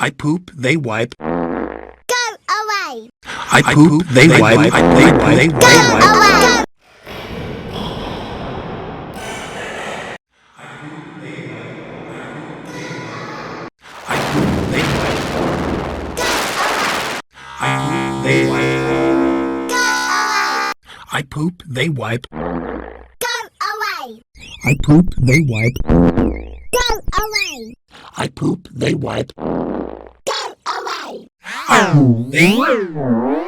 I poop, they wipe. Go away. I poop, they wipe. I poop, they Go wipe. away. I poop, they wipe. I poop, they wipe. Go away. I poop, they wipe. Go away. I poop, they wipe. Go away. I poop, they wipe. Go away. Oh, they wipe.